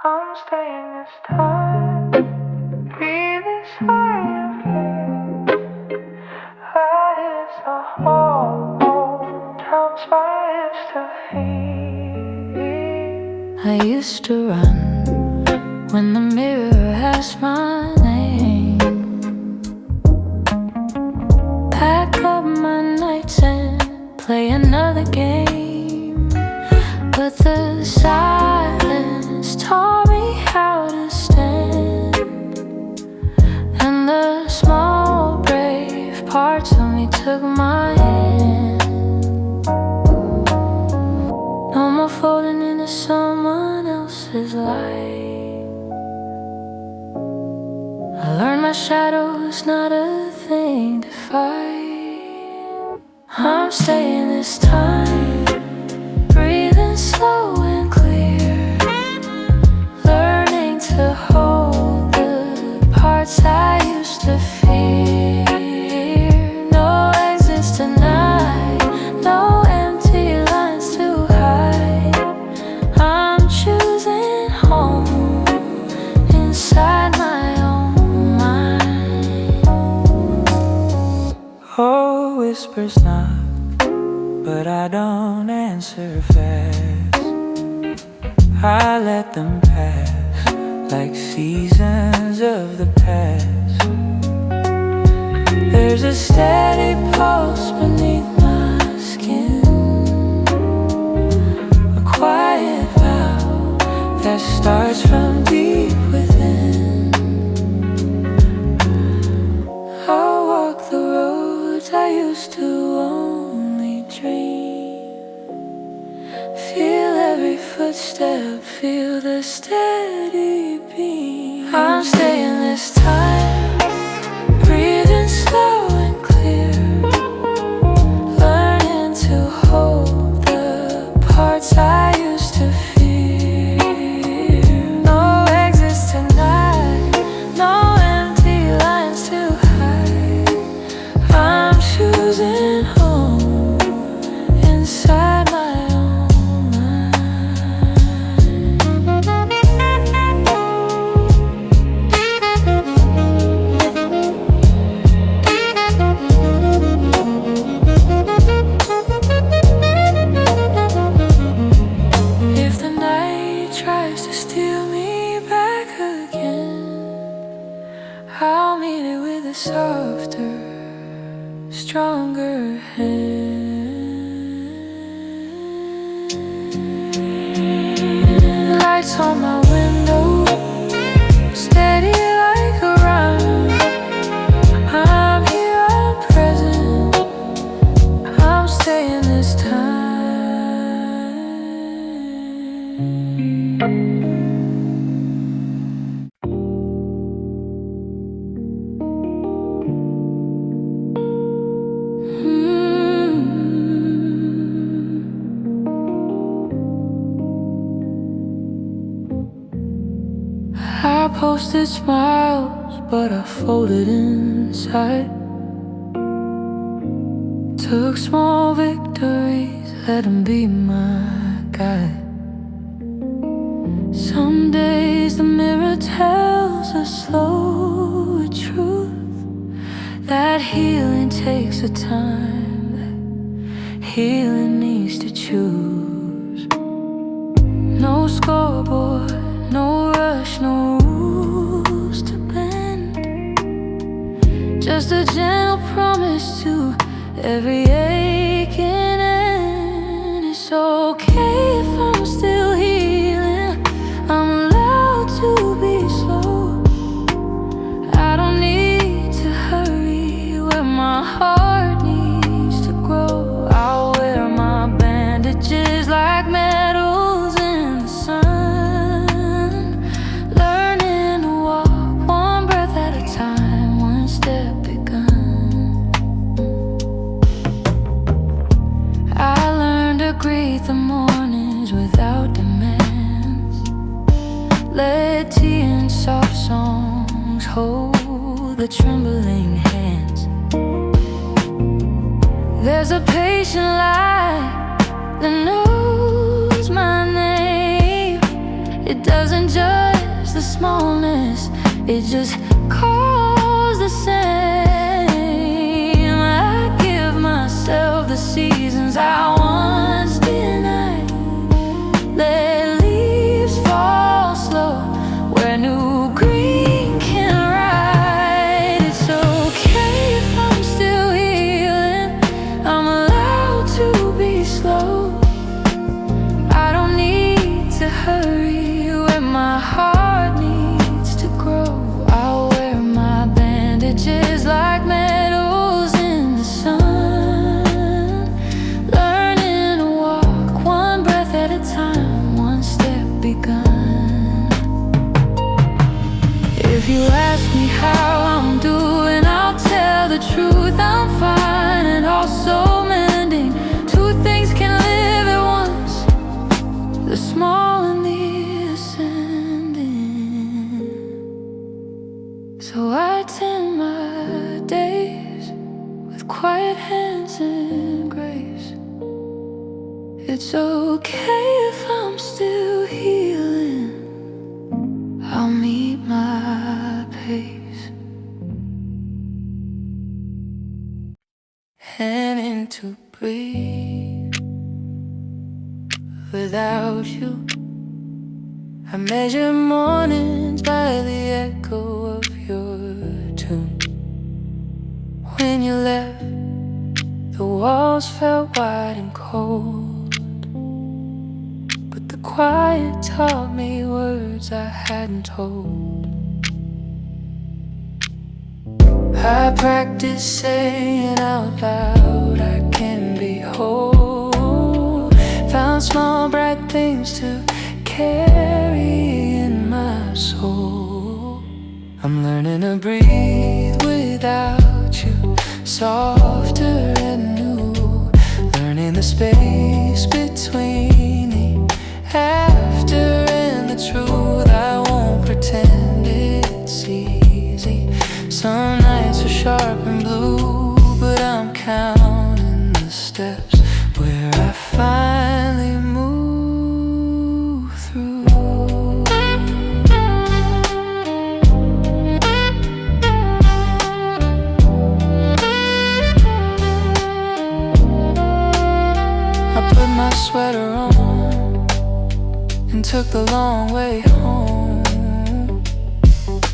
I'm staying this time. Breathing silently. Highest a home. Times fires to feel. I used to run when the mirror asked my name. Pack up my nights and play another game. But the silence taught me how to stand, and the small brave parts of me took my hand. No more folding into someone else's life. I learned my shadow's not a thing to fight. I'm staying this time, breathing slow and clear, learning to hold the parts I used to fear. No exits tonight, no empty lines to hide. I'm choosing home inside my own mind. Oh, whispers knock, but I don't answer fast. I let them pass like seasons of the past. There's a steady pulse beneath my skin, a quiet vow that starts from deep within. I'll walk the roads I used to only dream. Feel every footstep, feel the steady beam. I'm staying this time, breathing slow and clear, learning to hold the parts I used to fear. No exits tonight, no empty lines to hide. I'm choosing home inside my own mind. If the night tries to steal me back again, I'll meet it with a softer, stronger hand. Lights on my window, steady like a rhyme. I'm here, I'm present, I'm staying this time. I posted smiles, but I folded inside. Took small victories, let them be my guide. Some days the mirror tells a slow truth, that healing takes a time, that healing needs to choose. No scoreboard, no rush, no rules to bend, just a gentle promise to every aching end. It's okay if I'm still healing, I'm allowed to be slow. I don't need to hurry where my heart needs to grow. I'll wear my bandages like medals in the sun, learning to walk one breath at a time, one step begun. I learned to greet the mornings without demands, let tea and soft songs hold the trembling hands. There's a patient light that knows my name, It doesn't judge the smallness, it just calls the same. I give myself the seasons I once denied. Let leaves fall slow where new green can ride. It's okay if I'm still healing, I'm allowed to be slow. I don't need to hurry when my heart needs to grow. I'll wear my bandages like medals in the sun, learning to walk one breath at a time, one step begun. If you ask me how I'm doing, I'll tell the truth. I'm fine and also mending. Two things can live at once, the small and the ascending. So I tend my days with quiet hands and grace. It's okay if I'm still healing, I'll meet my pace. Having to breathe without you. I measure mornings by the echo of your tune. When you left, the walls felt wide and cold, but the quiet taught me words I hadn't told. I practice saying out loud I can be whole. Found small bright things to carry in my soul. I'm learning to breathe without you, softer and new. Learning the space between the after and the truth. I won't pretend it's easy. Some nights are sharp and blue, but I'm counting the steps where I finally move through. I put my sweater on and took the long way home.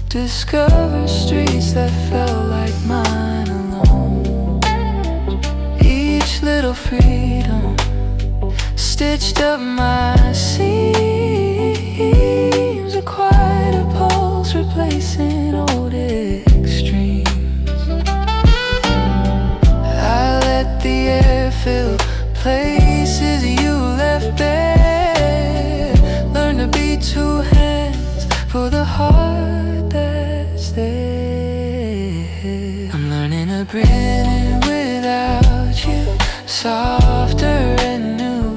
Discover streets that felt like mine alone. Each little freedom stitched up my seams. A quieter pulse replacing old extremes. I let the air fill places you left bare. Learn to be two hands for the heart that's there. I'm learning to breathe without you, softer and new.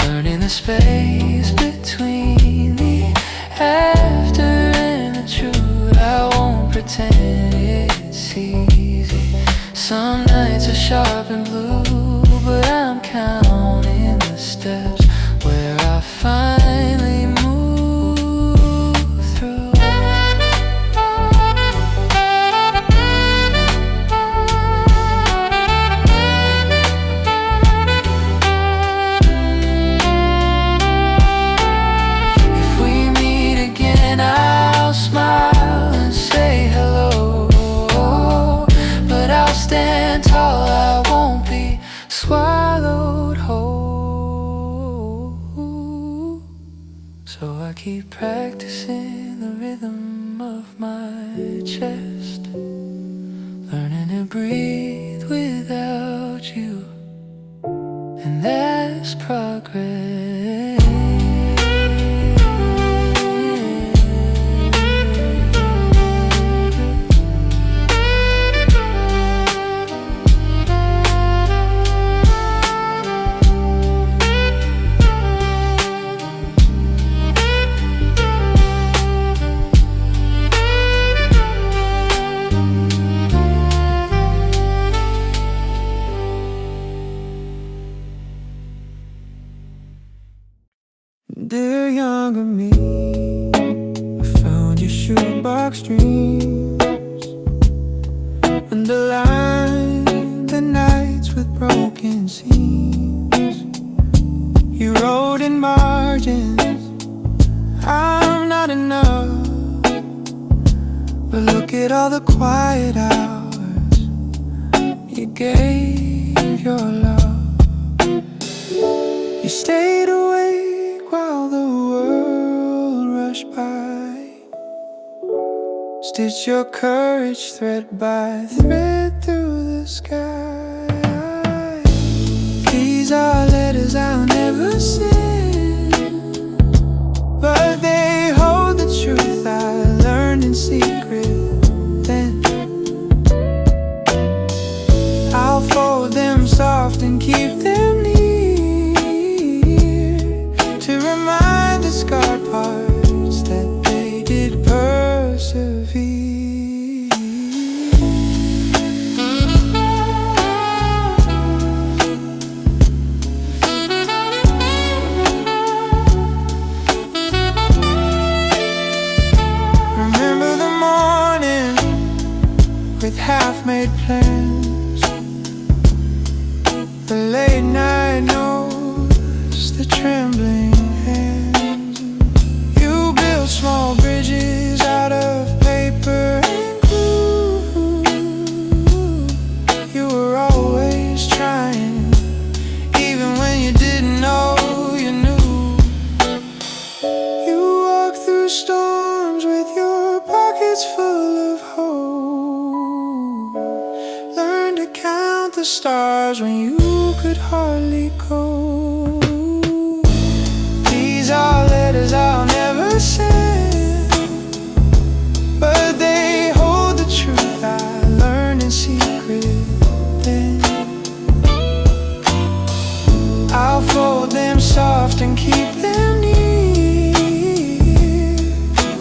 Learning the space between the after and the truth. I won't pretend it's easy. Some nights are sharp and blue, but I'm counting the steps where I finally move through. If we meet again, I'll smile and say hello, but I'll stand tall, I won't be swallowed whole. So I keep practicing the rhythm of my chest, learning to breathe without you, and that's progress. your shoebox dreams. Underline the nights with broken seams. You wrote in margins, I'm not enough. But look at all the quiet hours you gave your love. You stayed awake while the world rushed by. Stitch your courage thread by thread through the sky. These are letters I'll never send, but they hold the truth I learned in secret then. I'll fold them soft and keep them near, to remind the scarred parts that they did persevere. Remember the morning with half-made plans, the late night notes, the trembling hands. You built small bridges out of paper and glue. You were always trying, even when you didn't know you knew. You walked through storms with your pockets full of hope. Learned to count the stars when you could hardly cope. These are letters I'll never send, but they hold the truth I learned in secret then. I'll fold them soft and keep them near,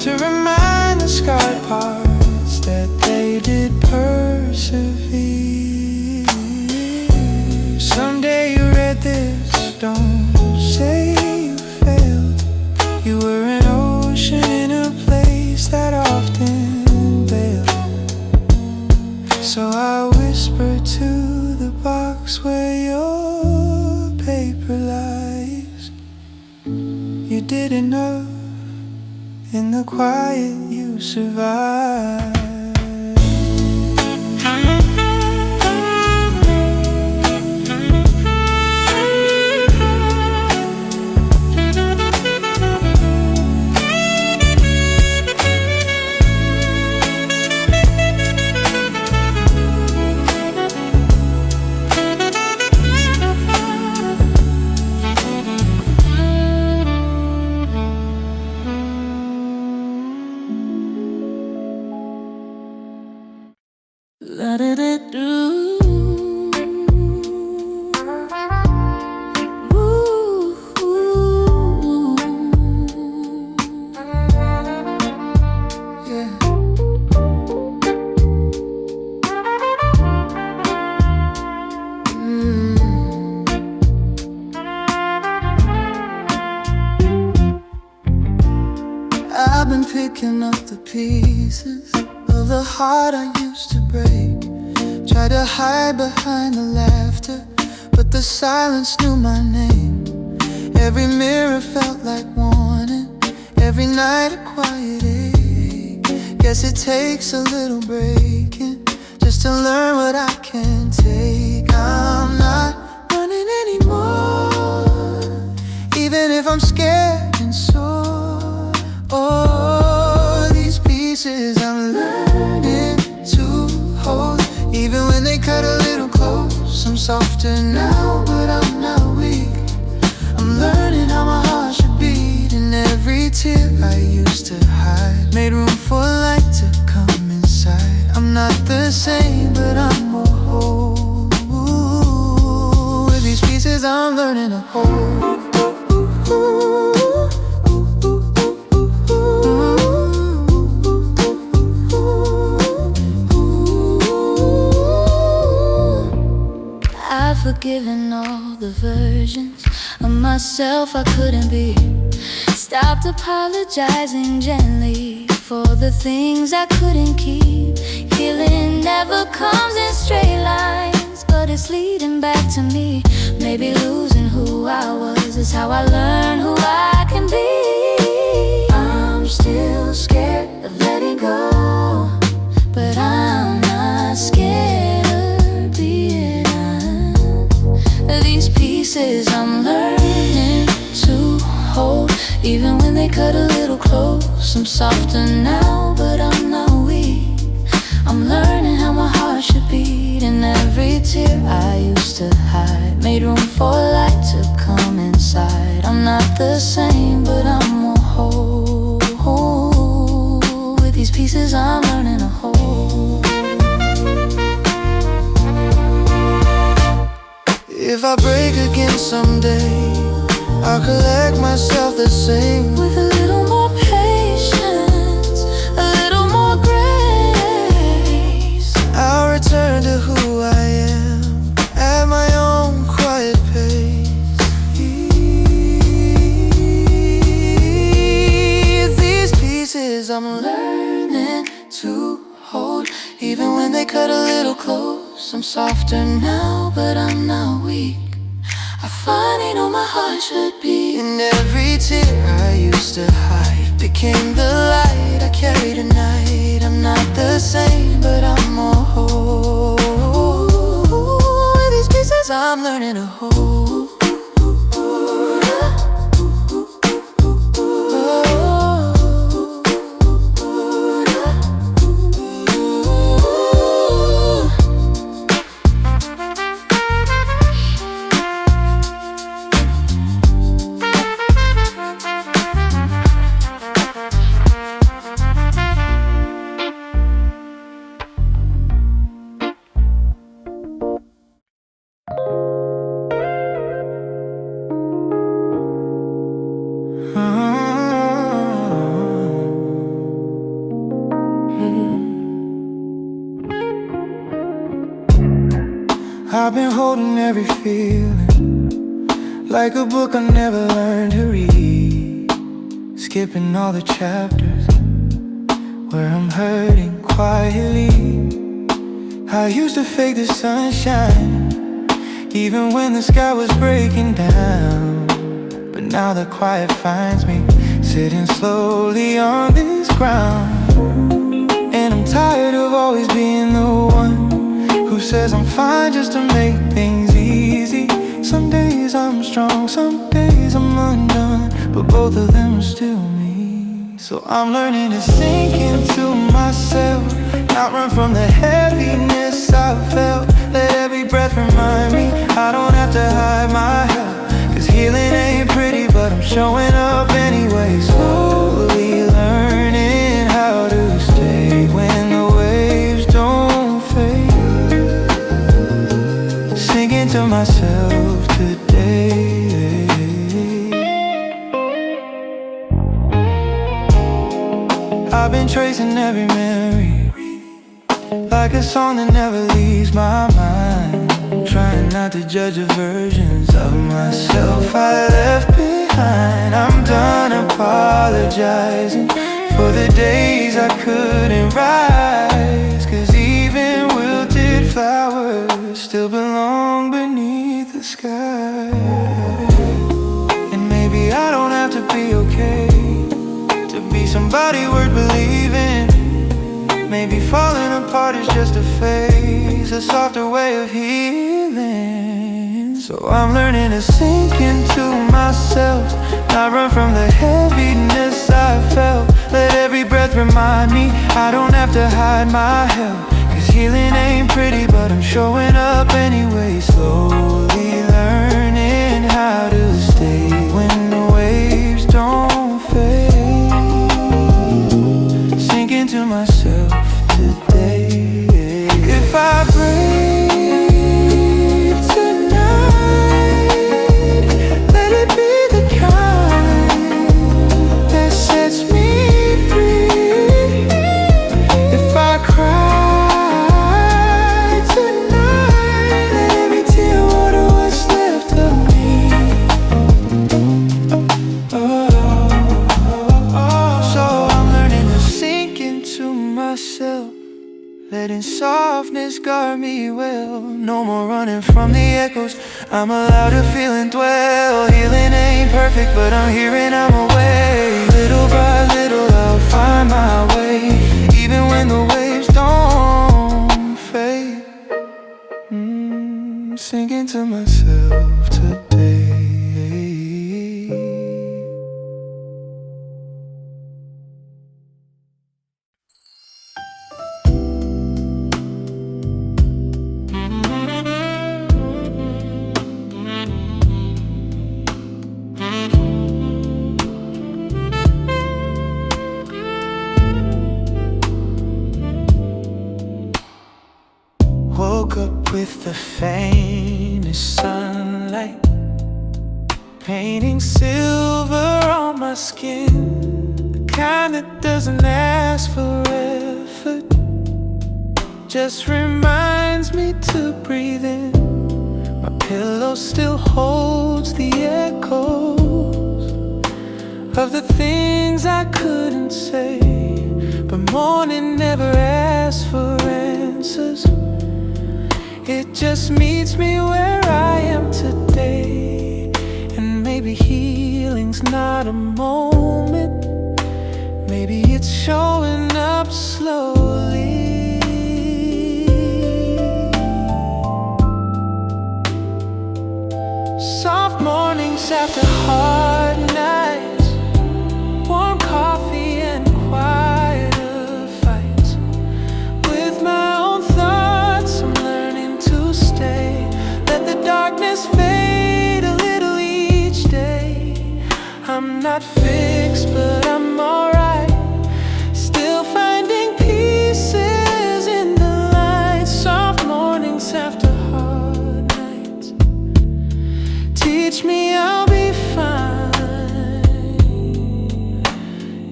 to remind the scarred parts that they did persevere. Someday you read this, don't say you failed. You were an ocean in a place that often bailed. So I whispered to the box where your paper lies. You did enough, in the quiet you survived. I've been picking up the pieces of the heart I used to break. Tried to hide behind the laughter, but the silence knew my name. Every mirror felt like warning, every night a quiet ache. Guess it takes a little breaking just to learn what I can take. I'm not running anymore, even if I'm scared and sore. Oh, these pieces I'm learning to hold, even when they cut a little close. I'm softer now, but I'm not weak. I'm learning how my heart should beat, and every tear I used to hide made room for light to come inside. I'm not the same, but I'm more whole. With these pieces I'm learning to hold. I've forgiven all the versions of myself I couldn't be. Stopped apologizing gently for the things I couldn't keep. Healing never comes in straight lines, but it's leading back to me. Maybe losing who I was is how I learn who I can be. I'm still scared of letting go, but I'm not scared of being honest. These pieces I'm learning to hold, even when they cut a little close. I'm softer now, but I'm not weak. I'm learning how my heart should beat, and every tear I used to hide made room for light to come inside. I'm not the same, but I'm more whole. With these pieces I'm learning to hold. If I break again someday, I'll collect myself the same, with a little more patience, a little more grace. I'll return to who I am at my own quiet pace. These pieces I'm learning to hold, even when they cut a little close. I'm softer now, but I'm not weak. I finally know my heart should be, and every tear I used to hide became the light I carry tonight. I'm not the same, but I'm more whole. With these pieces I'm learning to hold. I've been holding every feeling like a book I never learned to read, skipping all the chapters where I'm hurting quietly. I used to fake the sunshine even when the sky was breaking down, but now the quiet finds me sitting slowly on this ground. And I'm tired of always being the one who says I'm fine just to make things easy. Some days I'm strong, some days I'm undone, but both of them are still me. So I'm learning to sink into myself, not run from the heaviness I felt. Let every breath remind me I don't have to hide my help, 'cause healing ain't pretty, but I'm showing up anyway. Slowly learning how to stay when the waves don't fade. Singing to myself today. I've been tracing every memory like a song that never leaves my mind, trying not to judge the versions of myself I left behind. I'm done apologizing for the days I couldn't rise, 'cause even wilted flowers still belong beneath the sky. And maybe I don't have to be okay to be somebody worth believing. Maybe falling apart is just a phase, a softer way of healing. So I'm learning to sink into myself, not run from the heaviness I felt. Let every breath remind me I don't have to hide my help, 'cause healing ain't pretty, but I'm showing up anyway. Slowly learning how to stay when the waves don't fade. Sink into myself today. If I break tonight, let it be the kind that sets me free. If I cry tonight, let every tear water what's left of me. Oh. letting softness guard me well. No more running from the echoes, I'm allowed to feel and dwell. Healing ain't perfect, but I'm here and I'm away. Little by little I'll find my way, even when the waves don't fade. Singing to myself today. Woke up with the faintest sunlight, painting silver on my skin. The kind that doesn't ask for effort, just reminds me to breathe in. My pillow still holds the echoes of the things I couldn't say. But morning never asks for answers, it just meets me where I am today. And maybe healing's not a moment, maybe it's showing up slowly. Soft mornings after hard nights, warm coffee and quieter fights. With my own thoughts I'm learning to stay. Let the darkness fade a little each day. I'm not fixed but I'm alright, still finding pieces in the light. Soft mornings after hard nights teach me I'll be fine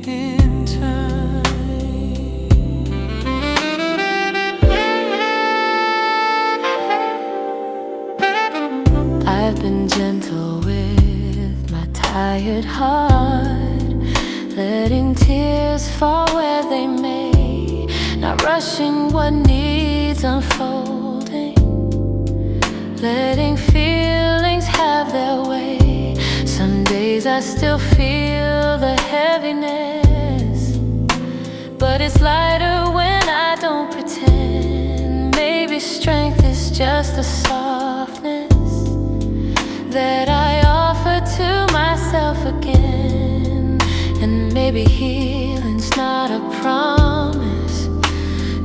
in time. I've been gentle with my tired heart, letting tears fall where they may, not rushing what needs unfolding, letting feelings have their way. Some days I still feel the heaviness, but it's lighter when I don't pretend. Maybe strength is just the softness that I offer to myself again. And maybe healing's not a promise,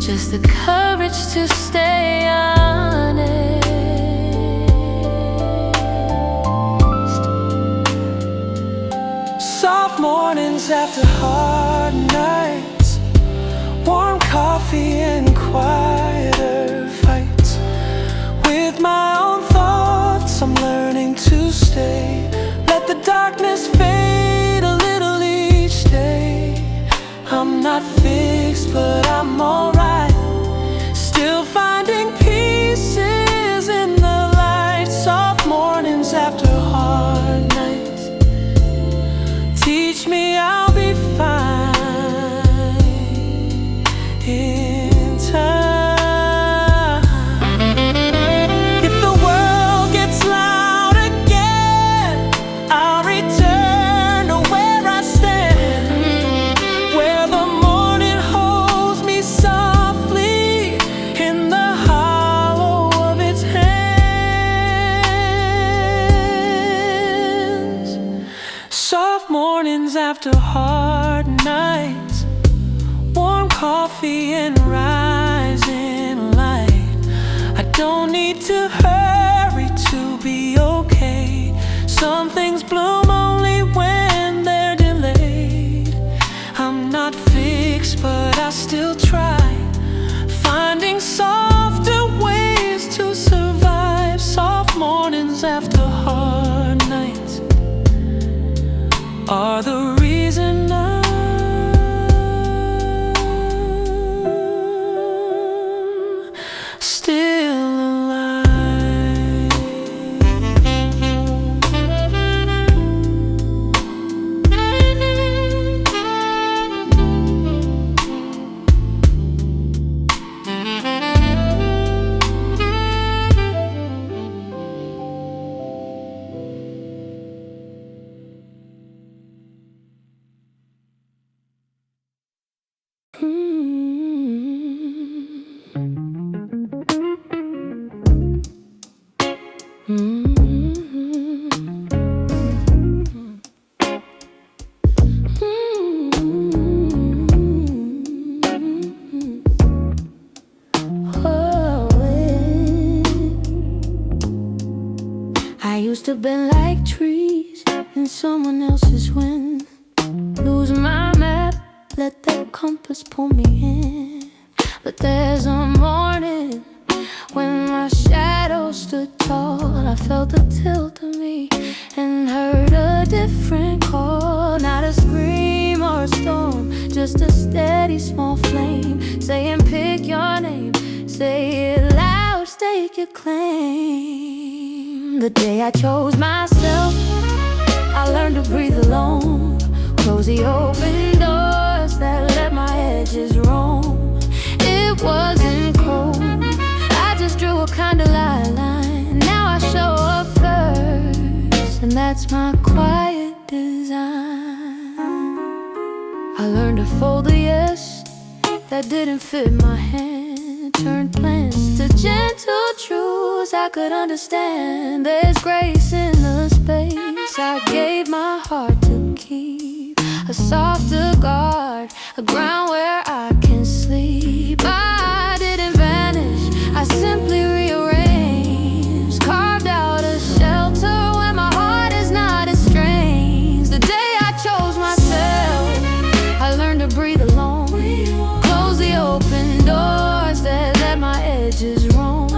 just the courage to stay honest. Soft mornings after hard nights, warm coffee and quieter fights. With my own thoughts I'm learning to stay. Let the darkness fade a little each day. I'm not fixed but I'm alright, still finding pieces in the light. Soft mornings after hard nights teach me I'll be fine in time. If the world gets loud again, I'll return to where I stand, where the morning holds me softly in the hollow of its hands. Soft mornings after hard nights, warm coffee and rising light. I don't need to hurry to be okay. Some things bloom only when they're delayed. I'm not fixed but I still try, finding softer ways to survive. Soft mornings after hard nights are the reason I used to bend like trees in someone else's wind. Lose my map, let that compass pull me in. But there's a morning when my shadow stood tall. I felt a tilt of me and heard a different call. Not a scream or a storm, just a steady small flame saying pick your name, say it loud, stake your claim. The day I chose myself, I learned to breathe alone. Close the open doors that let my edges roam. It wasn't cold, I just drew a kind of line. Now I show up first, and that's my quiet design. I learned to fold a yes that didn't fit my hand, turned plans to gentle truths I could understand. There's grace in the space I gave my heart to keep, a softer guard, a ground where I can sleep. I didn't vanish, I simply rearranged, carved out a shelter where my heart is not estranged. The day I chose myself, I learned to breathe alone. Close the open doors that let my edges roam.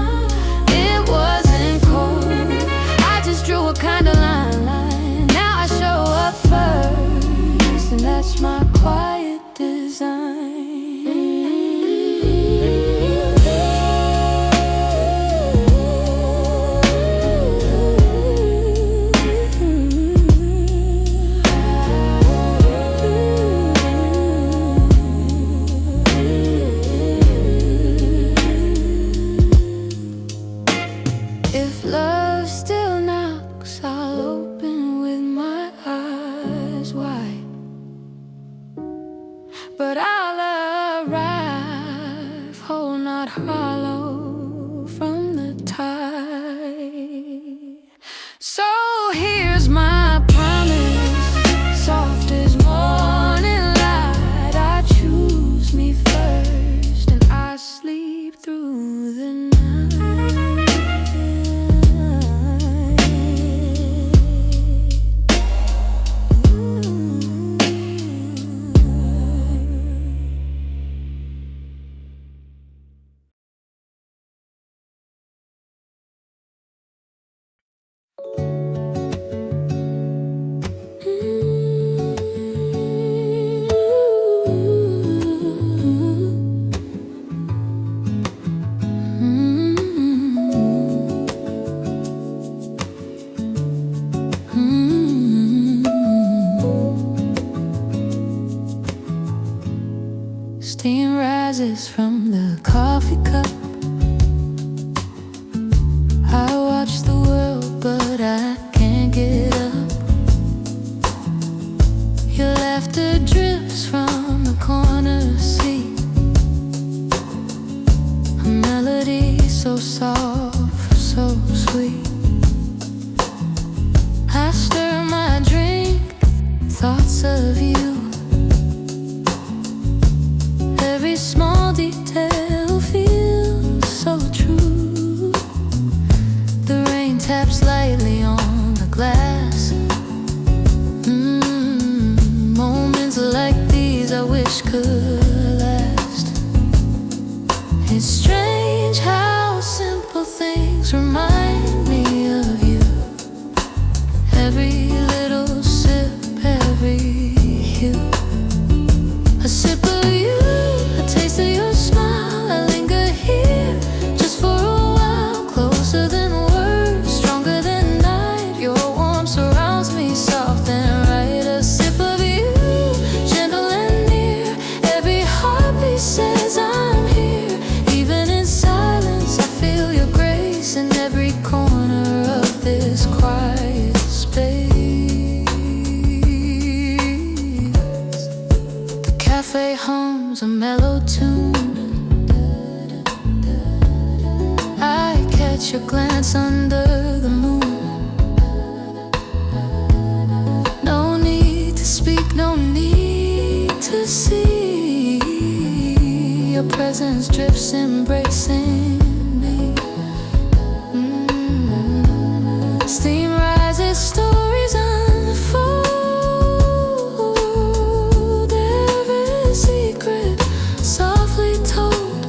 It wasn't cold, I just drew a kind of line. Now I show up first, and that's my quiet design. If love still knocks, I'll open with my eyes wide, but I'll arrive whole, not hollow from the tide. So here's my promise, soft as morning light. I choose me first, and I sleep through the night. Steam rises from the coffee cup. I watch the world, but I can't get up. Your laughter drips from the corner seat, a melody so soft, so sweet. I stir my drink, thoughts of you. Every small detail feels so true. The rain taps lightly on the glass. Moments like these I wish could last. It's strange how simple things remind me of you. Every little sip, every hue, a sip of you, a taste of your smile. I linger here just for a while, closer than words, stronger than night. Your warmth surrounds me, soft and right. A sip of you, gentle and near. Every heartbeat says I'm here. Even in silence, I feel your grace in every corner of this quiet space. The cafe hums a mellow tune. I catch your glance under the moon. No need to speak, no need to see. Your presence drifts, embracing me. Steam rises, stories unfold. Every secret softly told.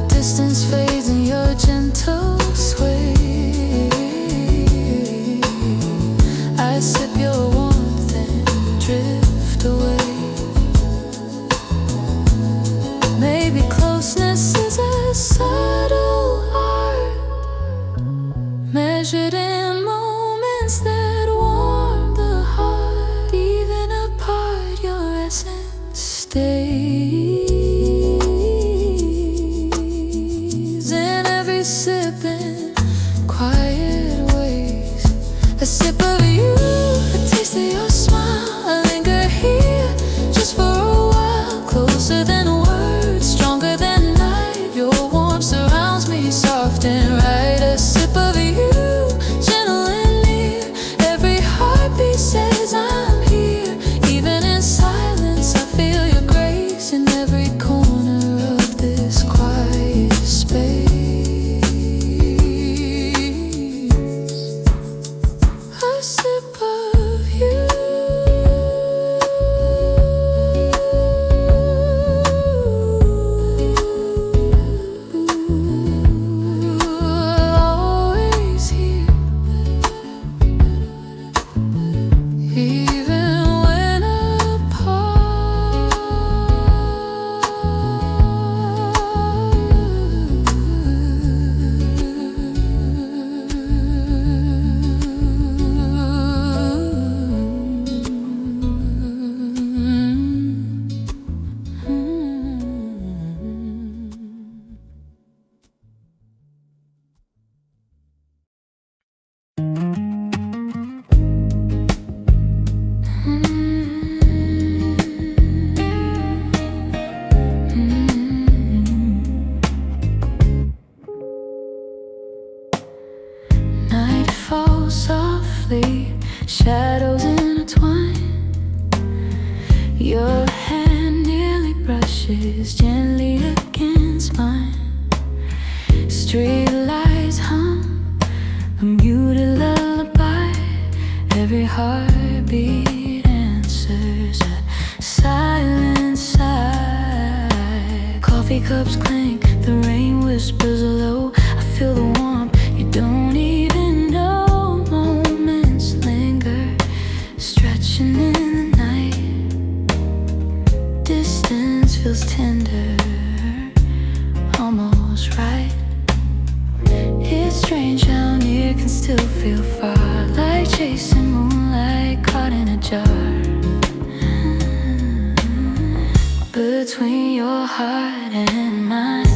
Distance fades in your gentle sway. I sip your warmth and drift away. Maybe closeness is a subtle art, measured in moments that warm the heart. Even apart, your essence stays in every sip in quiet ways. A sip of you, a taste of your smile. I linger here just for a while, closer than words, stronger than night. Your warmth surrounds me, soft and right. A sip of you, gentle and near. Every heartbeat says I'm here. Even in silence, I feel your grace in every corner of this quiet space. A sip of you. Always here, even when apart. Night falls softly, shadows intertwine. Your hand nearly brushes gently against mine. Street lights hum a muted lullaby. Every heartbeat answers a silent sigh. Coffee cups clink, the rain whispers low. I feel the warmth you don't even know. Moments linger, stretching in the night. Distance feels tender, almost right. It's strange how near can still feel far, like chasing moonlight caught in a jar. Between your heart and mine,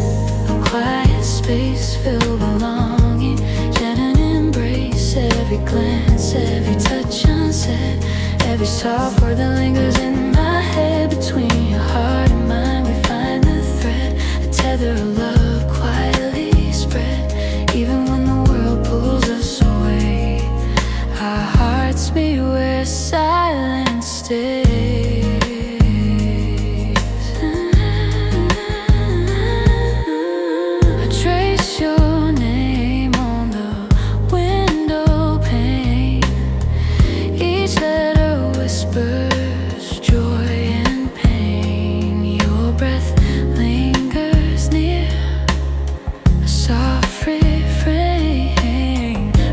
a quiet space filled belonging. Gentle embrace, every glance, every touch unsaid. Every soft word that lingers in my head. Between your heart and mine, we find the thread. A tether of love quietly spread. Even when the world pulls us away, our hearts meet where silence stays. I trace your name on the windowpane. Each letter whispers joy and pain. Your breath lingers near, a soft refrain,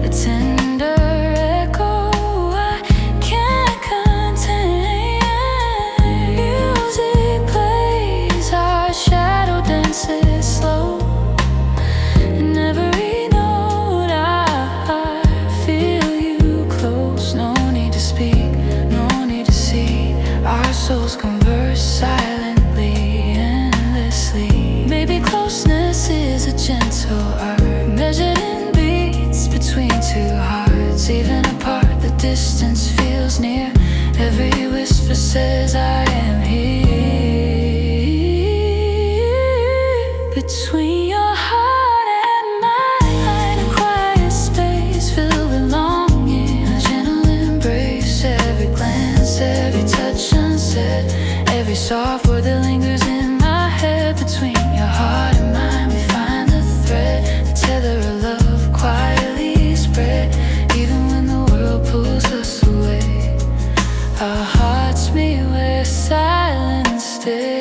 a tender echo I can't contain. Music plays, our shadow dances slow. In every note I feel you close. No need to speak, no need to see. Our souls converse silently, endlessly. Maybe closeness is a gentle art, measured in beats between two hearts. Even apart, the distance feels near. Every whisper says I am here. Between your heart and mine, a quiet space filled with longing, a gentle embrace, every glance, every touch unsaid, every soft word that lingers in my head. Between your heart and mine, we find the thread, the tether of love quietly spread. Even when the world pulls us away, our hearts meet where silence stays.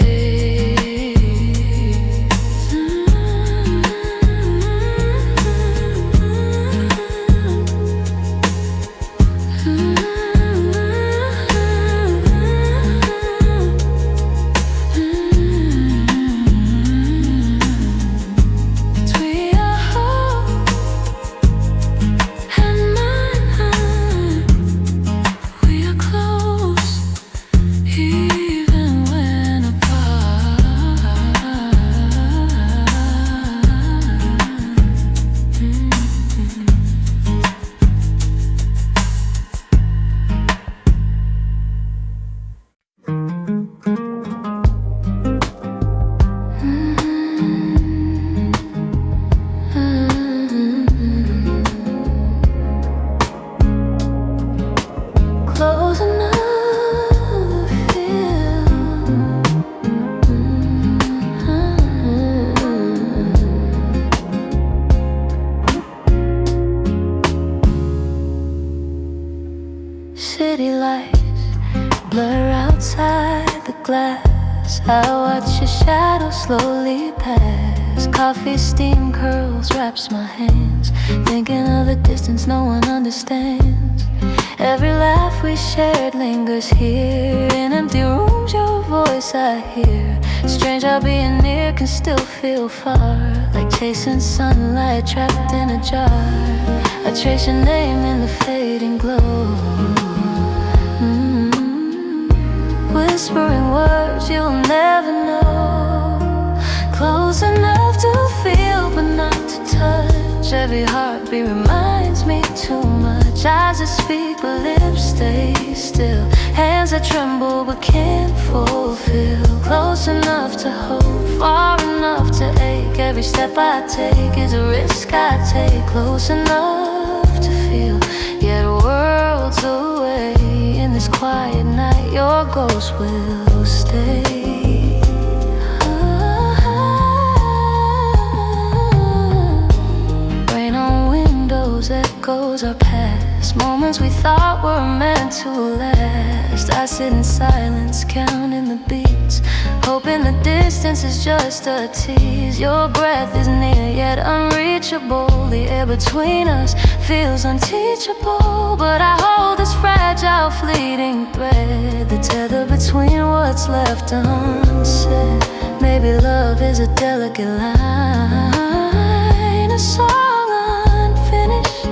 City lights blur outside the glass. I watch your shadow slowly pass. Coffee steam curls wraps my hands, thinking of the distance no one understands. Every laugh we shared lingers here. In empty rooms your voice I hear. Strange how being near can still feel far, like chasing sunlight trapped in a jar. I trace your name in the fading glow, whispering words you'll never know. Close enough to feel but not to touch. Every heartbeat reminds me too much. Eyes that speak but lips stay still. Hands that tremble but can't fulfill. Close enough to hope, far enough to ache. Every step I take is a risk I take. Close enough to feel, yet worlds away. In this quiet night your ghost will stay. Rain on windows, echoes our past. Moments we thought were meant to last. I sit in silence, counting the beats, hoping the distance is just a tease. Your breath is near yet unreachable. The air between us feels unteachable, but I hold this fragile fleeting thread, the tether between what's left unsaid. Maybe love is a delicate line, a song unfinished,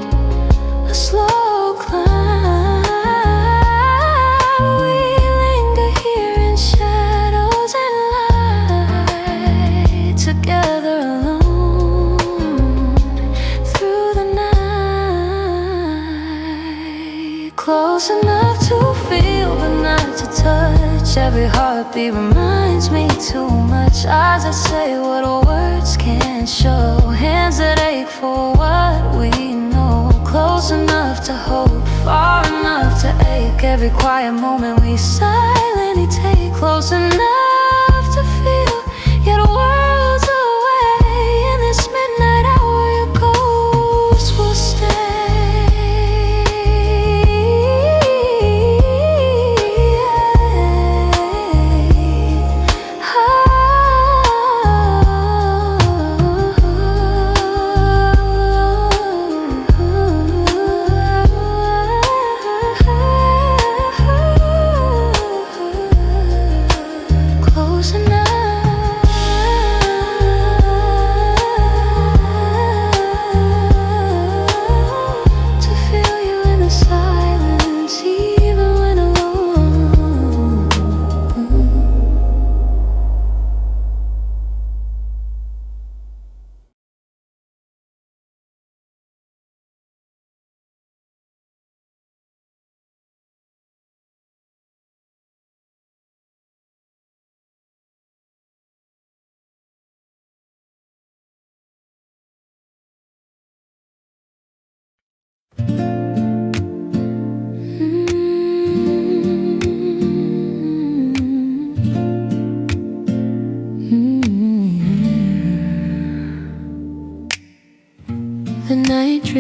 a slow climb. We linger here in shadows and light, together alone through the night. Close enough to feel but not to touch. Every heartbeat reminds me too much. Eyes that say what words can't show. Hands that ache for what we know. Close enough to hope, far enough to ache. Every quiet moment we silently take. Close enough to feel, yet worlds away. In this midnight hour your ghost will stay.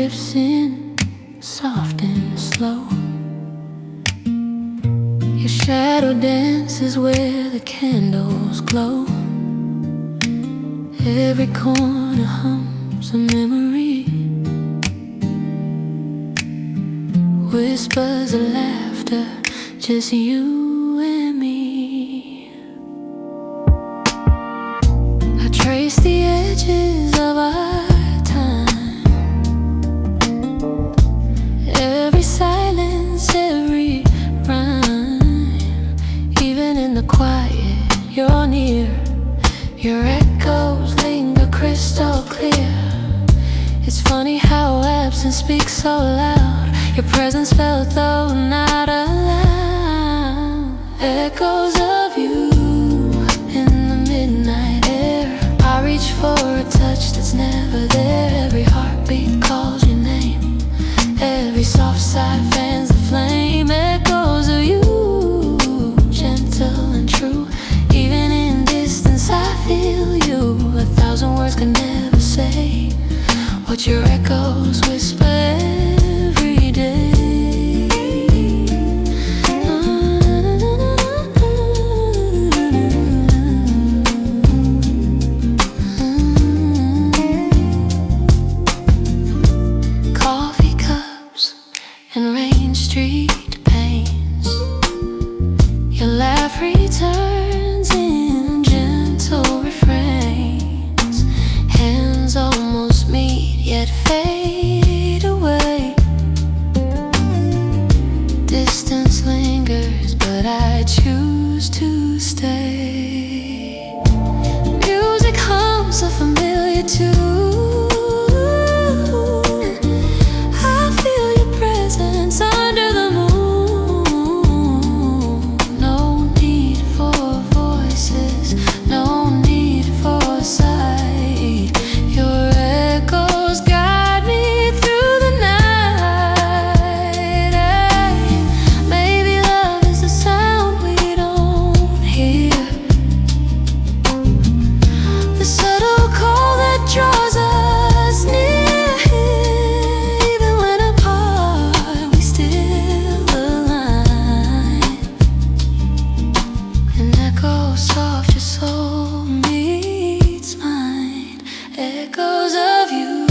drips in, soft and slow. Your shadow dances where the candles glow. Every corner hums a memory, whispers of laughter, just you and me. I trace the edges of our time, every silence, every rhyme. Even in the quiet, you're near. Your echoes linger crystal clear. It's funny how absence speaks so loud. Your presence felt though not allowed. Echoes of you in the midnight air. I reach for a touch that's never there. Every heartbeat calls your name. Every soft sigh fans the flame. Echoes of you, gentle and true. Even in distance I feel you. 1,000 words can never say what your echoes whisper every day. Coffee cups and Rain Street pains. Your laugh returns in gentle refrains. Hands almost meet yet fade away. Distance lingers, but I choose to stay. Music hums a familiar tune. I feel your presence under the moon. No need for voices, no need for sight. Your echoes guide me through the night. Maybe love is the sound we don't hear, the subtle call that draws us near. Even when apart, we still align. An echo soft, your soul meets mine. Echoes of you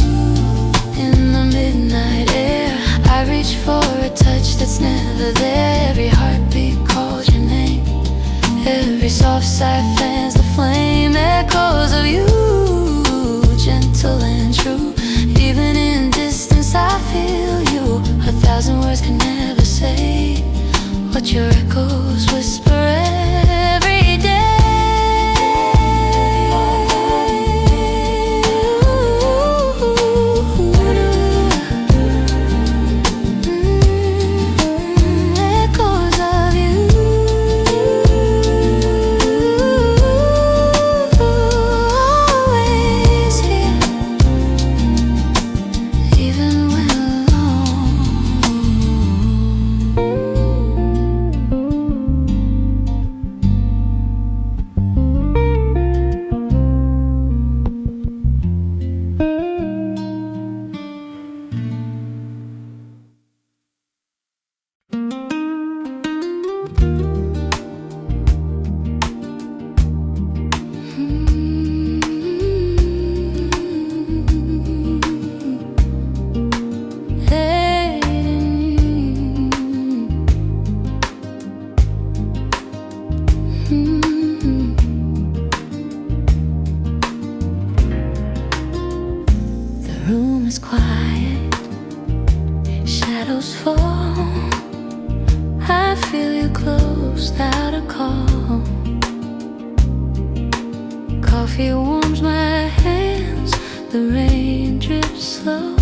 in the midnight air. I reach for a touch that's never there. Every heartbeat calls your name. Every soft sigh fans the flame. Echoes of you, gentle and true. Even in distance I feel you. 1,000 words can never say what your echoes whisper every day. Echoes of you, always here, even when alone. The room is quiet, shadows fall. I feel you close without a call. Coffee warms my hands, the rain drips slow.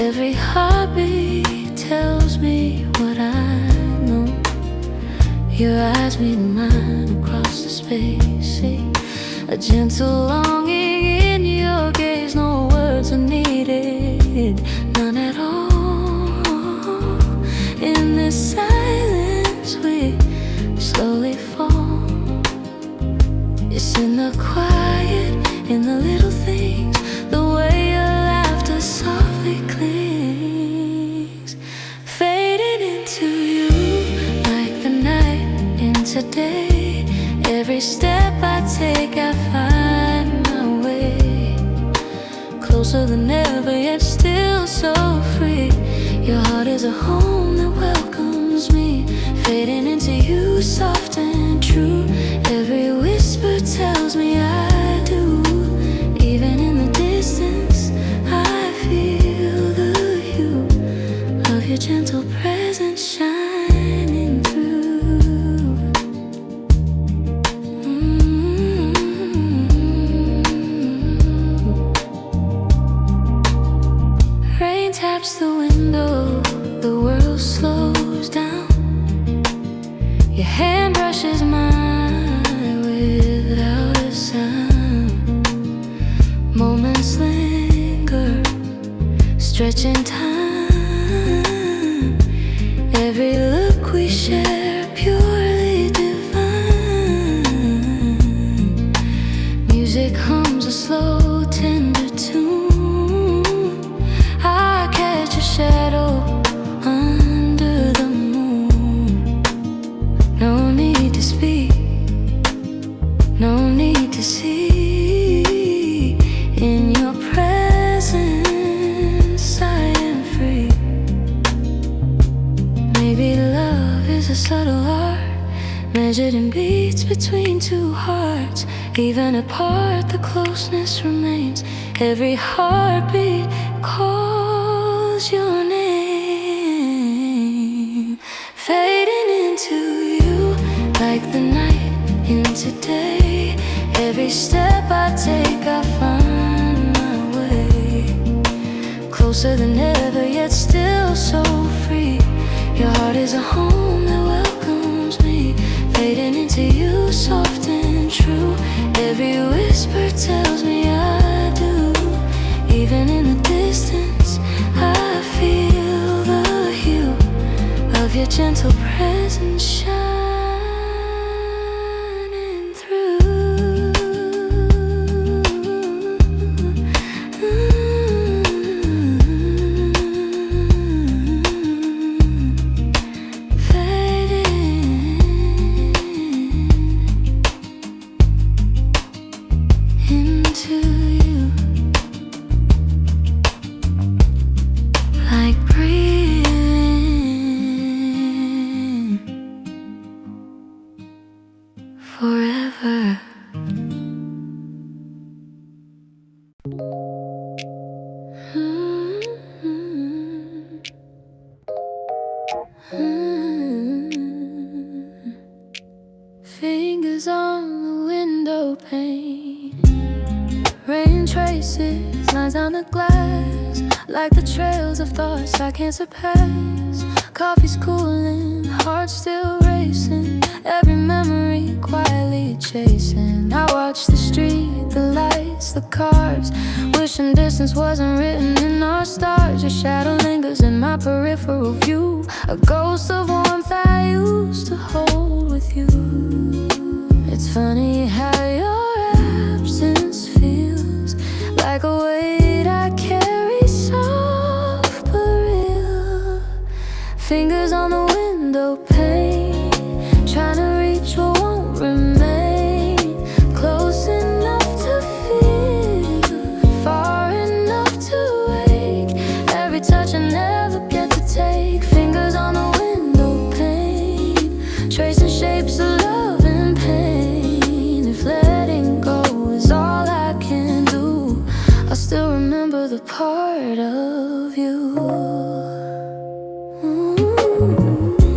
Every heartbeat tells me what I know. Your eyes meet mine across the space. A gentle longing in your gaze. No words are needed, none at all. In this silence we slowly fall. It's in the quiet, in the little things, the way your laughter today. Every step I take, I find my way. Closer than ever, yet still so free. Your heart is a home that welcomes me, fading into you, soft and true. Every whisper tells me I do. Even in the distance, I feel the hue of your gentle presence shining through. Rain taps the window, the world slows down. Your hand brushes mine without a sound. Moments linger, stretching time. Every look we share, purely divine. Music hums a slow, tender tune. I catch a shadow under the moon. No need to speak, no need to see. In your presence I am free. Maybe love is a subtle art, measured in beats between two hearts. Even apart, the closeness remains. Every heartbeat calls your name. Fading into you like the night into day. Every step I take, I find my way. Closer than ever, yet still so free. Your heart is a home that welcomes me, fading into you, soft and true. Every whisper tells me I do. Even in the distance, I feel the hue of your gentle presence shining through. Forever. Fingers on the window pane, rain traces, lines on the glass, like the trails of thoughts I can't surpass. Coffee's cooling, heart still racing, every memory quietly chasing. I watch the street, the lights, the cars, wishing distance wasn't written in our stars. Your shadow lingers in my peripheral view, a ghost of warmth I used to hold with you. It's funny how your absence feels like a weight I carry, soft but real. Fingers on the window pane, trying to reach what won't remain. Close enough to feel, far enough to wake. Every touch I never get to take. Fingers on the window pane, tracing shapes of love and pain. If letting go is all I can do, I still remember the part of you.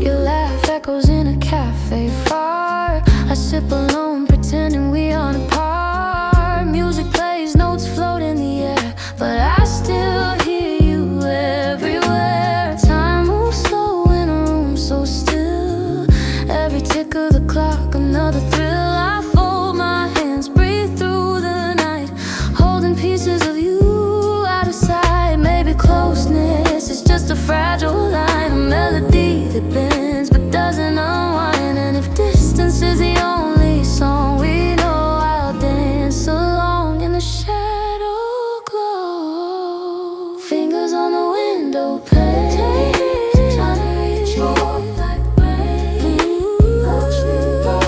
Your laugh echoes in a cafe far. I sip alone, pretending we aren't apart. Music plays, notes float in the air, but I still hear you everywhere. Time moves slow in a room so still. Every tick of the clock, another thrill. I fold my hands, breathe through the night, holding pieces of you out of sight. Maybe closeness is just a fragile line, a melody that bends but doesn't unwind. And if distance is the only song we know, I'll dance along in the shadow glow. Fingers on the window pane, trying to reach you like rain. Watch me burn.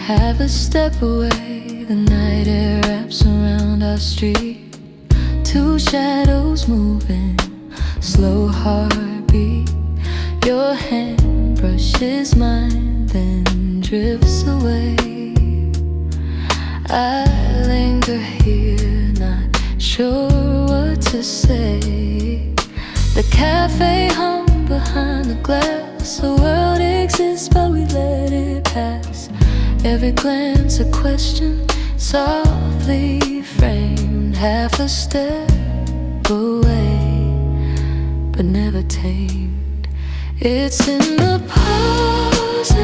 Have a step away, the night air wraps around our street. Two shadows moving, slow heartbeat. Your hand brushes mine, then drifts away. I linger here, not sure what to say. The cafe hung behind the glass. The world exists but we let it pass. Every glance a question, softly framed. Half a step away, but never tamed. It's in the pauses,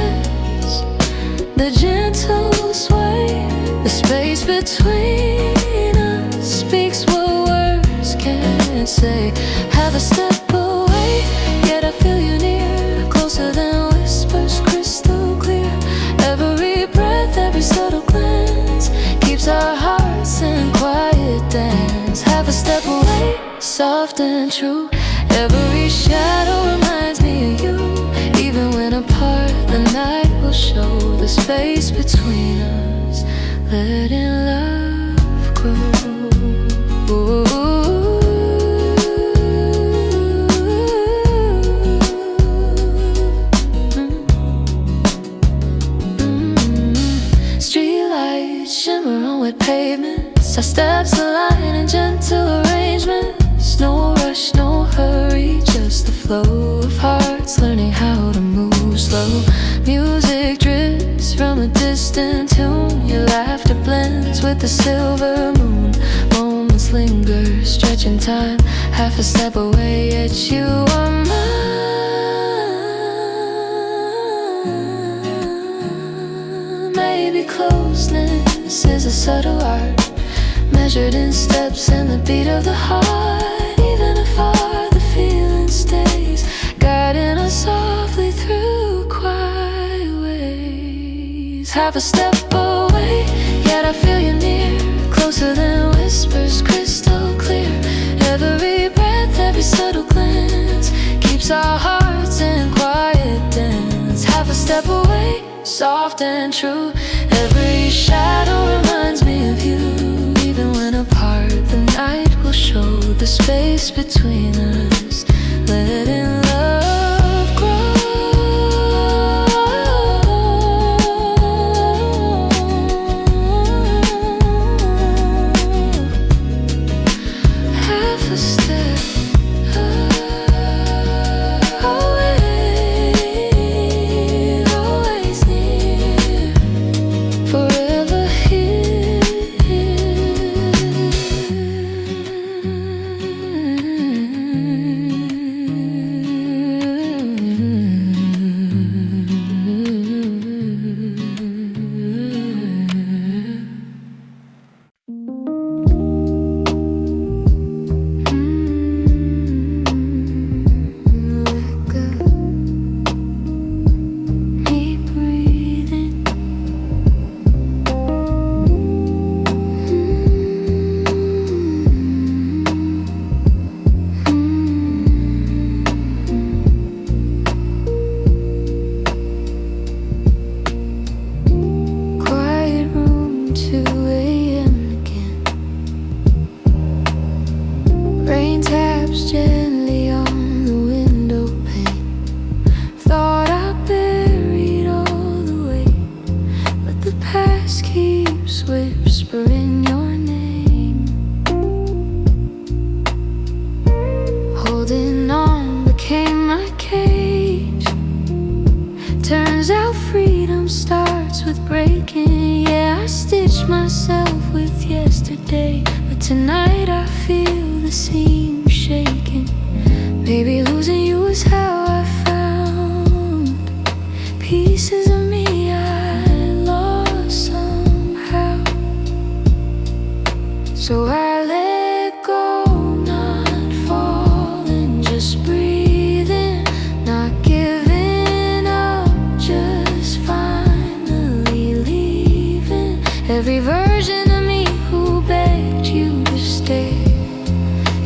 the gentle sway. The space between us speaks what words can't say. Have a step away, yet I feel you near. Closer than whispers, crystal clear. Every breath, every subtle glance keeps our hearts in quiet dance. Have a step away, soft and true. Every shadow reminds me of you. Even when apart, the night will show the space between us, letting love grow. Streetlights shimmer on wet pavements. Our steps align in gentle arrangements. No rush, no hurry, just the flow of hearts learning how to move slow. Music drifts from a distant tune. Your laughter blends with the silver moon. Moments linger, stretching time. Half a step away, yet you are mine. Maybe closeness is a subtle art, measured in steps and the beat of the heart. Even afar, the feeling stays, guiding us softly through quiet ways. Have a step away, yet I feel you near. Closer than whispers, crystal clear. Every breath, every subtle glance keeps our hearts in quiet dance. Have a step away, soft and true. Every shadow reminds me of you. Even when apart, the night will show the space between us, letting love grow. Half a step away, always near, forever here. Keep breathing. Quiet room, 2 a.m. again. Rain taps gently on the window pane. Thought I buried all the weight, but the past keeps whispering your name. Holding on became my cage. Turns out freedom starts with breaking. Yeah, I stitched myself with yesterday, but tonight I feel the seam shaking. Maybe losing you is how I found pieces of me I lost somehow. So I let go, not falling, just breathing, not giving up, just finally leaving. Every version of me who begged you to stay,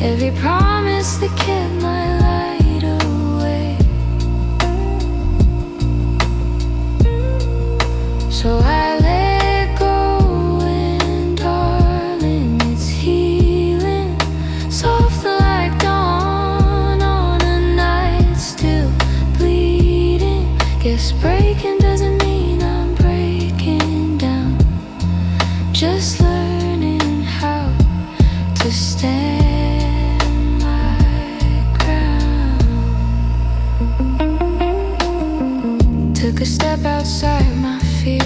every promise that kept my light away. Took a step outside my fear,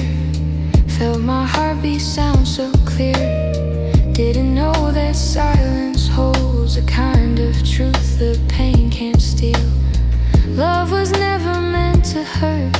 felt my heartbeat sound so clear. Didn't know that silence holds a kind of truth the pain can't steal. Love was never meant to hurt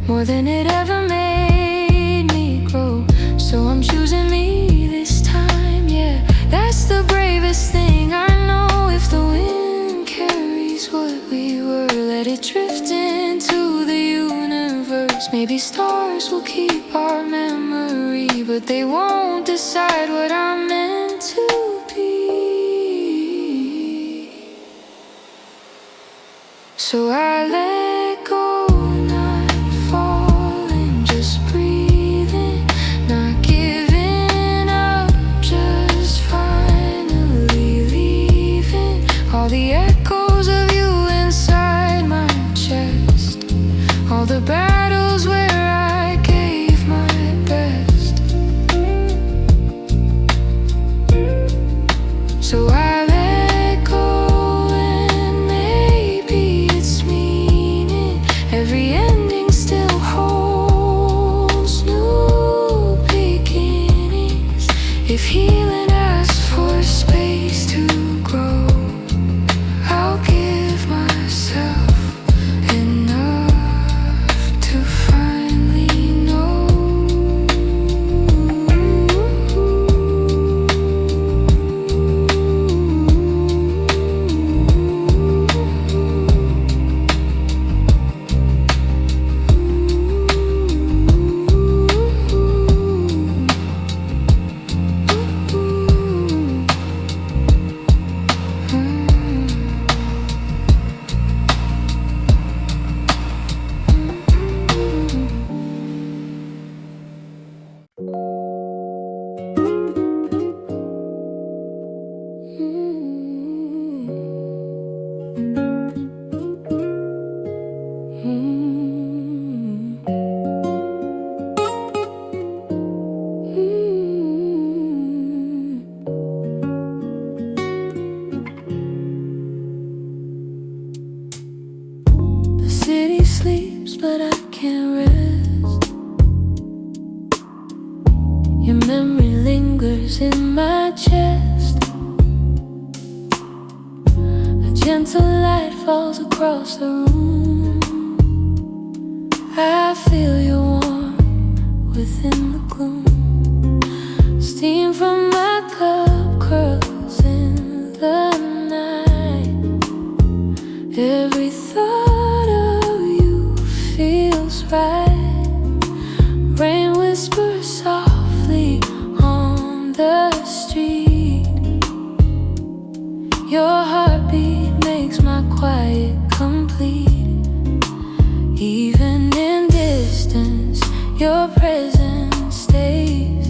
more than it ever made me grow. So I'm choosing me this time, yeah. That's the bravest thing I know. If the wind carries what we were, let it drift into the universe. Maybe stars will keep our memory, but they won't decide what I'm meant to be. So I let go, not falling, just breathing, not giving up, just finally leaving all the echoes of you inside my chest, all the battles where I gave my best. So I let go, and maybe it's meaning every ending still holds new beginnings. If healing asks for space to grow, I'll give myself enough to finally know. The city sleeps, but I can't rest. Your memory lingers in my chest. A gentle light falls across the room. I feel your warmth within the gloom. Steam from my cup curls in the night. Every thought of you feels right. Rain whispers softly on the street. Your heartbeat makes my quiet complete. Even in distance, your presence stays,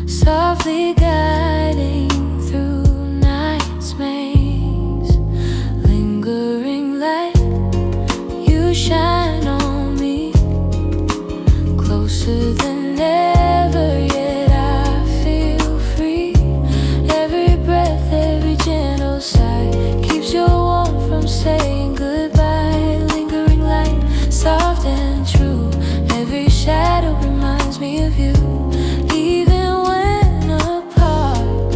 softly guiding through night's maze. Lingering light, you shine on me, closer than ever, yet I feel free. Every breath, every gentle sigh keeps your warmth from saying goodbye. Lingering light, soft and true. Every shadow reminds me of you. Even when apart,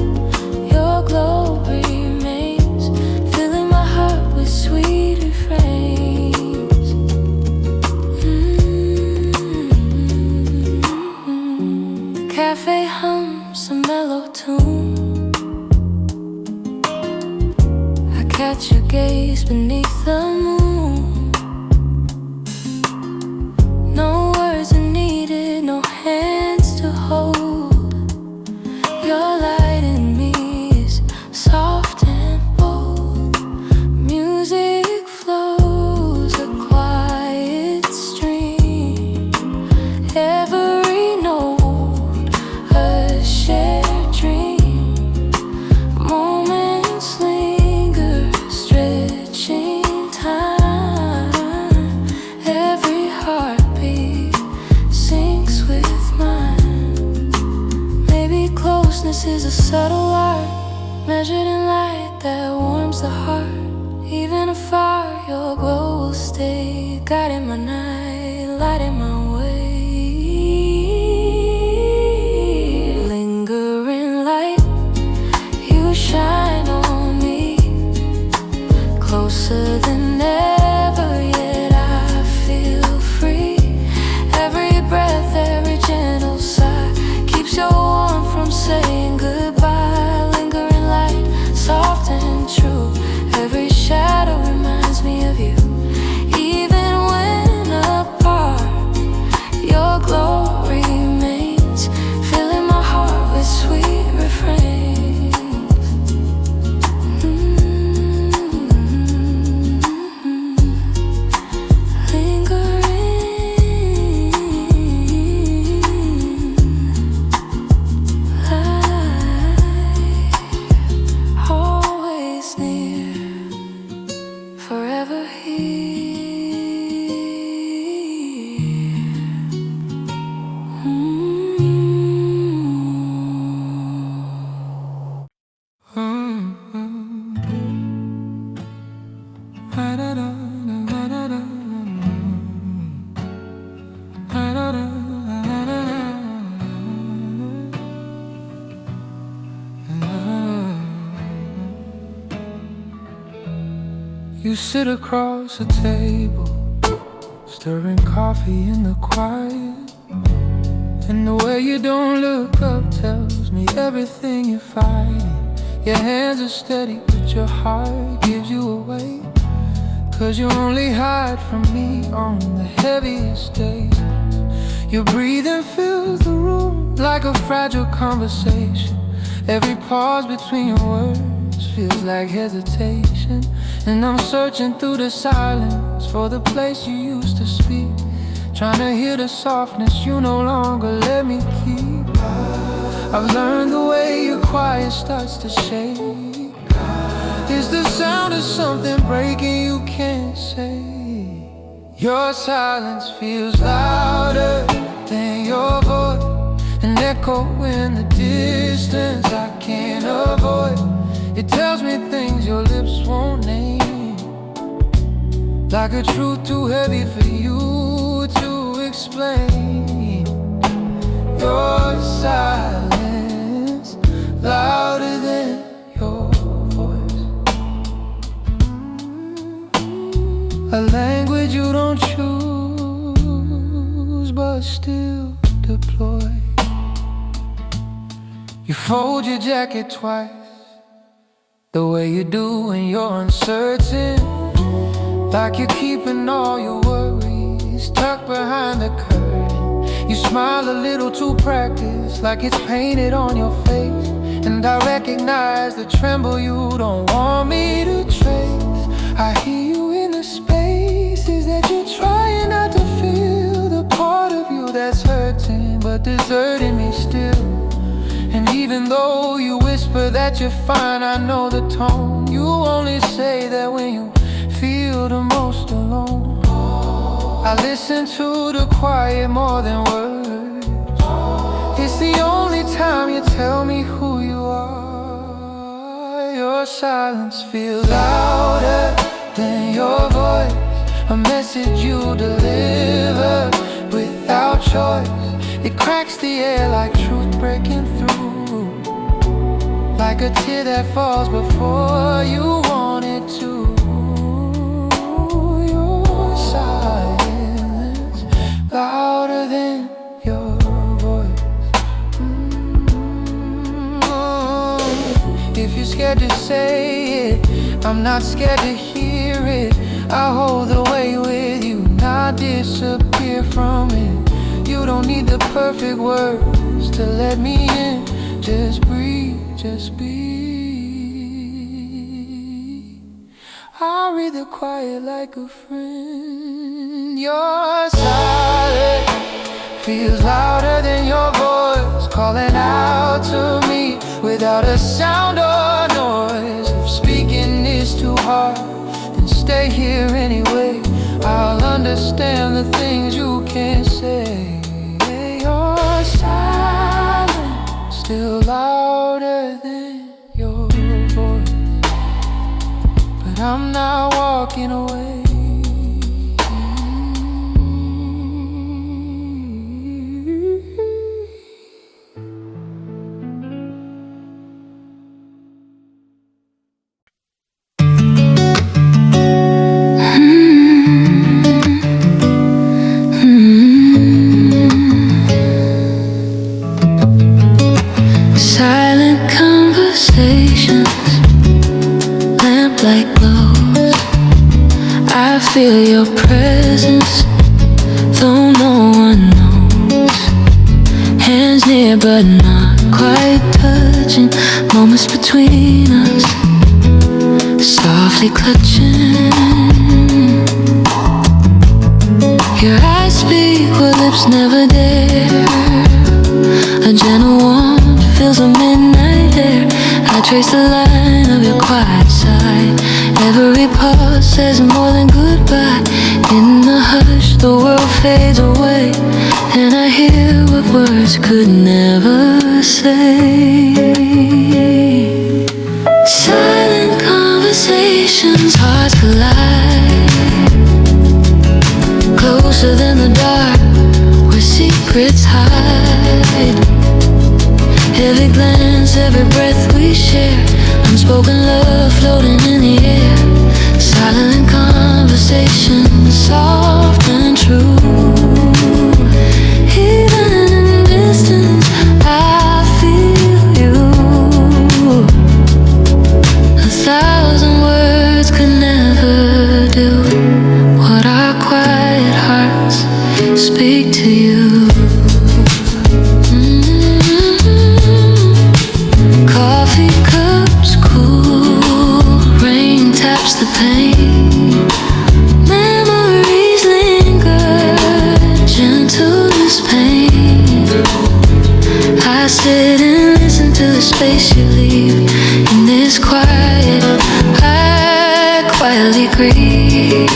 your glow remains, filling my heart with sweet refrains. The cafe hums a mellow tune. I catch your gaze beneath the moon. No words are needed, no hands to hold. Your light in me is soft and bold. Music flows a quiet stream. Every note a shared dream. Moments linger, stretching time. Every heartbeat syncs with mine. Maybe closeness is a subtle art, measured in light that warms the heart. Even afar, your glow will stay. stay, guiding my night, lighting my way. Lingering light, you shine on me, closer than ever, yet I feel free. Every breath, every gentle sigh keeps your warmth from saying goodbye. Lingering light, soft and true, every shadow reminds me of you. Even when apart, your glow remains, filling my heart with sweet refrains. Lingering light, always near, forever here. You sit across the table, stirring coffee in the quiet, and the way you don't look up tells me everything you're fighting. Your hands are steady, but your heart gives you away, 'cause you only hide from me on the heaviest days. Your breathing fills the room like a fragile conversation. Every pause between your words feels like hesitation, and I'm searching through the silence for the place you used to speak, trying to hear the softness you no longer let me keep. I've learned the way your quiet starts to shake is the sound of something breaking you can't say. Your silence feels louder than your voice, an echo in the distance I can't avoid. It tells me things your lips won't name, like a truth too heavy for you to explain. Your silence, louder than your voice, a language you don't choose but still deploy. You fold your jacket twice, the way you do when you're uncertain, like you're keeping all your worries tucked behind the curtain. You smile a little too practiced, like it's painted on your face, and I recognize the tremble you don't want me to trace. I hear you in the spaces that you're trying not to feel, the part of you that's hurting but deserting me still. And even though you whisper that you're fine, I know the tone. You only say that when you feel the most alone. I listen to the quiet more than words. It's the only time you tell me who you are. Your silence feels louder than your voice, a message you deliver without choice. It cracks the air like truth breaking through, like a tear that falls before you want it to. Your silence, louder than your voice. If you're scared to say it, I'm not scared to hear it. I hold the way with you, not disappear from it. You don't need the perfect words to let me in. Just breathe, just be. I'll read the quiet like a friend. Your silence feels louder than your voice, calling out to me without a sound or noise. If speaking is too hard, then stay here anyway. I'll understand the things you can't say. Your silence, still louder than your voice, but I'm not walking away. feel your presence, though no one knows. Hands near but not quite touching, moments between us, softly clutching. Your eyes speak what lips never dare. A gentle warmth fills the midnight air. I trace the line of your quiet side. Every pause says more than goodbye. In the hush, the world fades away, and I hear what words could never say. Silent conversations, hearts collide. Closer than the dark, where secrets hide. Every glance, every breath we share, unspoken love floating in the air. Silent conversations, soft and true. Even in distance, I feel you. 1,000 words could never do what our quiet hearts speak to you. Coffee cups cool, rain taps the pane. Memories linger, gentle as pain. I sit and listen to the space you leave. In this quiet, I quietly grieve.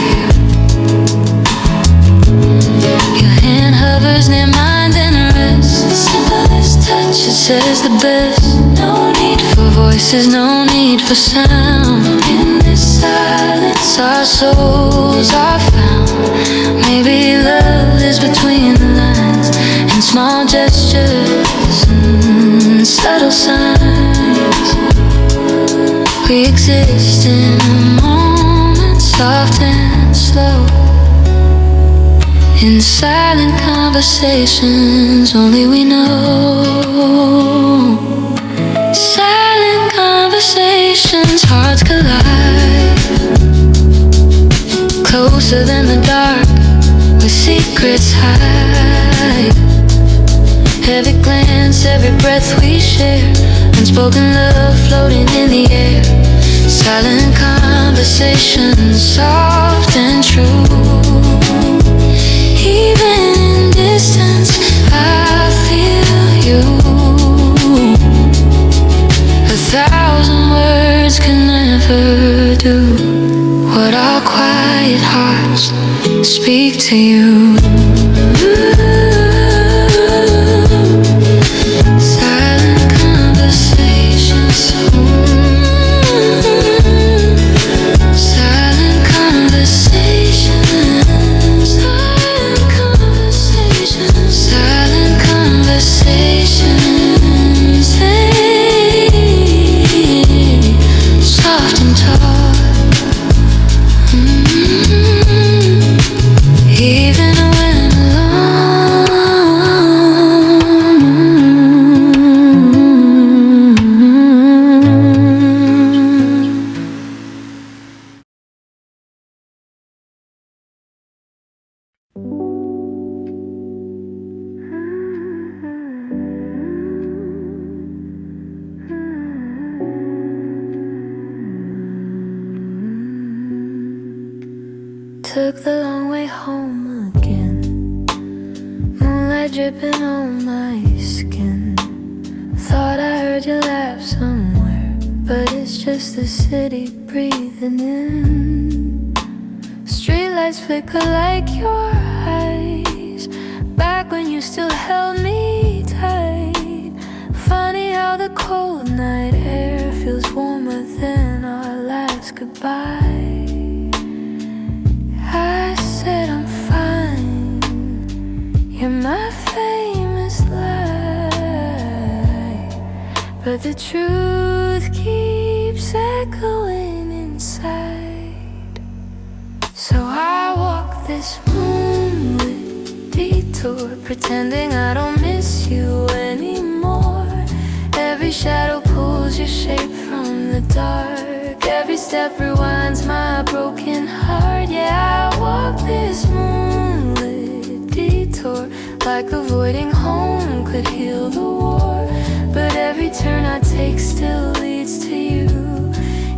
Your hand hovers near mine and rests. The simplest touch, it says the best. No need for voices, no need for sound. In this silence, our souls are found. Maybe love is between the lines, in small gestures and subtle signs. We exist in a moment, soft and slow. In silent conversations, only we know. Silent conversations, hearts collide. Closer than the dark, where secrets hide. Every glance, every breath we share, unspoken love floating in the air. Silent conversations, soft and true. Even in distance, I feel you. 1,000 words can never do what our quiet hearts speak to you. Silent conversations. Silent conversations. Silent conversations. Silent conversations. Soft and tall. Even when took the long way home again. Moonlight dripping on my skin. Thought I heard you laugh somewhere, but it's just the city breathing in. Streetlights flicker like your eyes, back when you still held me tight. Funny how the cold night air feels warmer than our last goodbye. I said I'm fine, you're my famous lie, but the truth keeps echoing inside. So I walk this moonlit detour, pretending I don't miss you anymore. Every shadow pulls your shape from the dark. Every step rewinds my broken heart. Yeah, I like avoiding home could heal the war. But every turn I take still leads to you,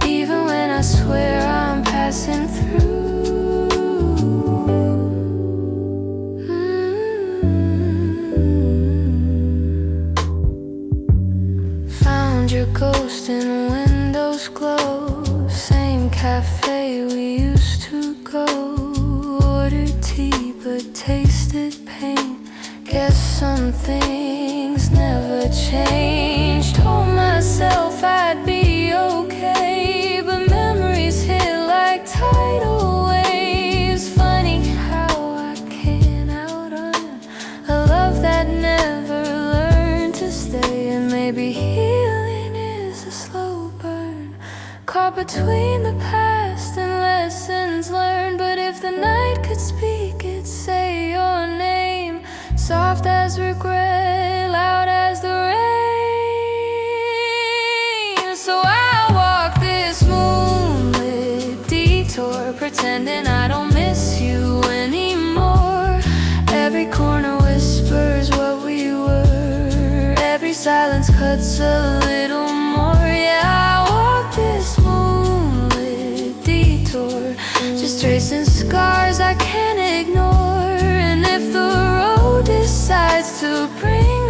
even when I swear I'm passing through. Found your ghost in windows glow, same cafe we used to go. Ordered tea but tasted pain, guess some things never changed. Told myself I'd be okay, but memories hit like tidal waves. Funny how I can't outrun a love that never learned to stay. And maybe healing is a slow burn, caught between the past and lessons learned. But if the night could speak, it'd say your name, soft as regret, loud as the rain. So I walk this moonlit detour, pretending I don't miss you anymore. Every corner whispers what we were, every silence cuts a little more. Yeah, I walk this moonlit detour, just tracing scars I can't ignore. And if the road decides to bring